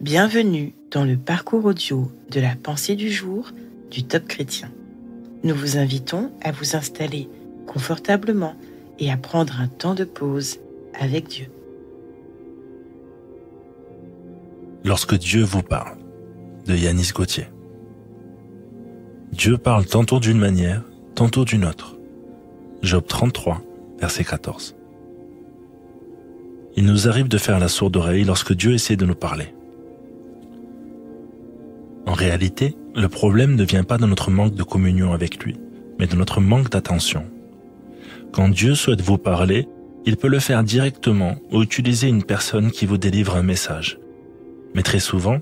Bienvenue dans le parcours audio de la pensée du jour du Top Chrétien. Nous vous invitons à vous installer confortablement et à prendre un temps de pause avec Dieu. Lorsque Dieu vous parle, de Yanis Gauthier. Dieu parle tantôt d'une manière, tantôt d'une autre. Job 33, verset 14. Il nous arrive de faire la sourde oreille lorsque Dieu essaie de nous parler. En réalité, le problème ne vient pas de notre manque de communion avec lui, mais de notre manque d'attention. Quand Dieu souhaite vous parler, il peut le faire directement ou utiliser une personne qui vous délivre un message. Mais très souvent,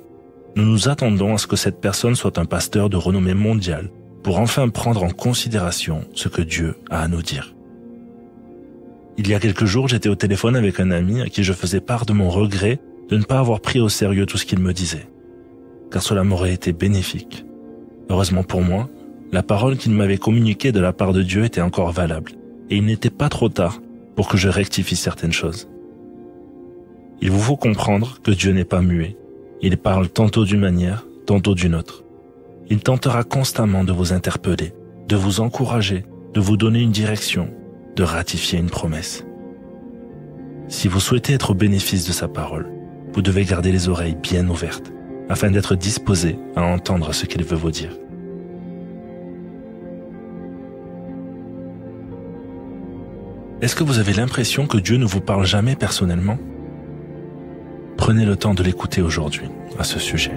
nous nous attendons à ce que cette personne soit un pasteur de renommée mondiale pour enfin prendre en considération ce que Dieu a à nous dire. Il y a quelques jours, j'étais au téléphone avec un ami à qui je faisais part de mon regret de ne pas avoir pris au sérieux tout ce qu'il me disait, car cela m'aurait été bénéfique. Heureusement pour moi, la parole qu'il m'avait communiquée de la part de Dieu était encore valable, et il n'était pas trop tard pour que je rectifie certaines choses. Il vous faut comprendre que Dieu n'est pas muet. Il parle tantôt d'une manière, tantôt d'une autre. Il tentera constamment de vous interpeller, de vous encourager, de vous donner une direction, de ratifier une promesse. Si vous souhaitez être au bénéfice de sa parole, vous devez garder les oreilles bien ouvertes, afin d'être disposé à entendre ce qu'il veut vous dire. Est-ce que vous avez l'impression que Dieu ne vous parle jamais personnellement ? Prenez le temps de l'écouter aujourd'hui à ce sujet.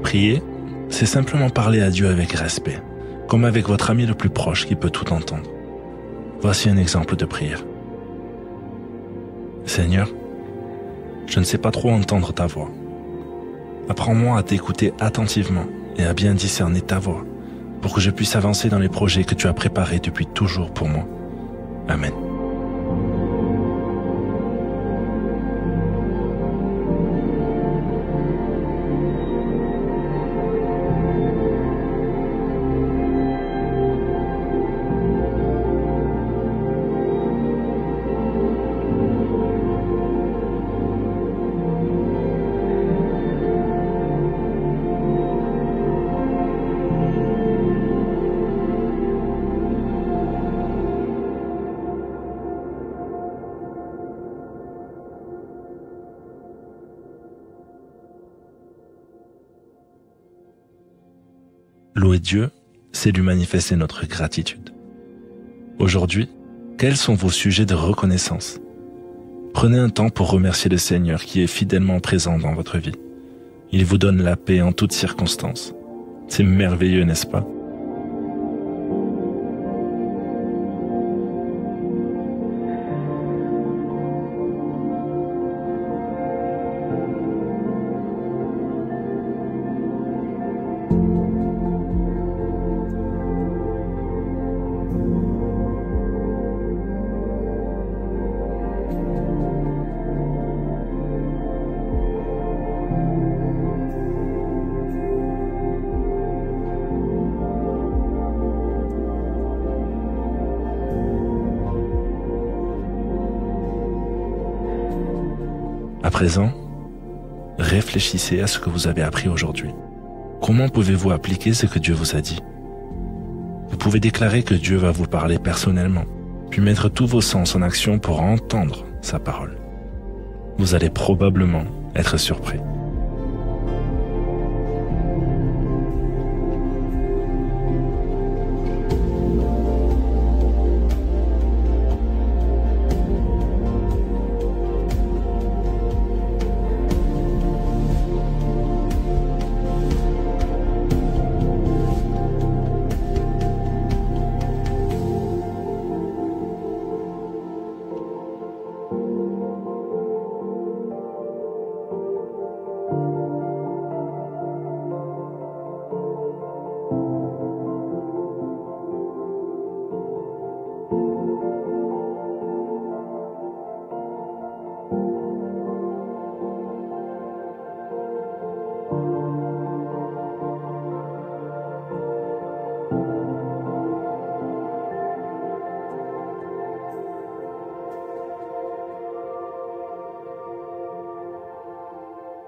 Prier, c'est simplement parler à Dieu avec respect, comme avec votre ami le plus proche qui peut tout entendre. Voici un exemple de prière. Seigneur, je ne sais pas trop entendre ta voix. Apprends-moi à t'écouter attentivement et à bien discerner ta voix, pour que je puisse avancer dans les projets que tu as préparés depuis toujours pour moi. Amen. Louer Dieu, c'est lui manifester notre gratitude. Aujourd'hui, quels sont vos sujets de reconnaissance ? Prenez un temps pour remercier le Seigneur qui est fidèlement présent dans votre vie. Il vous donne la paix en toutes circonstances. C'est merveilleux, n'est-ce pas ? À présent, réfléchissez à ce que vous avez appris aujourd'hui. Comment pouvez-vous appliquer ce que Dieu vous a dit ? Vous pouvez déclarer que Dieu va vous parler personnellement, puis mettre tous vos sens en action pour entendre sa parole. Vous allez probablement être surpris.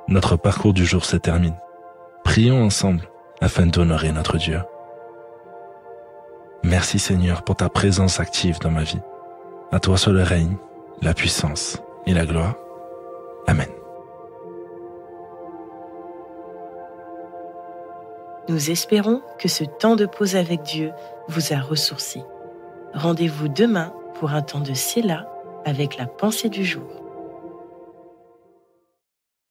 Notre parcours du jour se termine. Prions ensemble afin d'honorer notre Dieu. Merci Seigneur pour ta présence active dans ma vie. À toi soit le règne, la puissance et la gloire. Amen. Nous espérons que ce temps de pause avec Dieu vous a ressourci. Rendez-vous demain pour un temps de Séla avec la pensée du jour.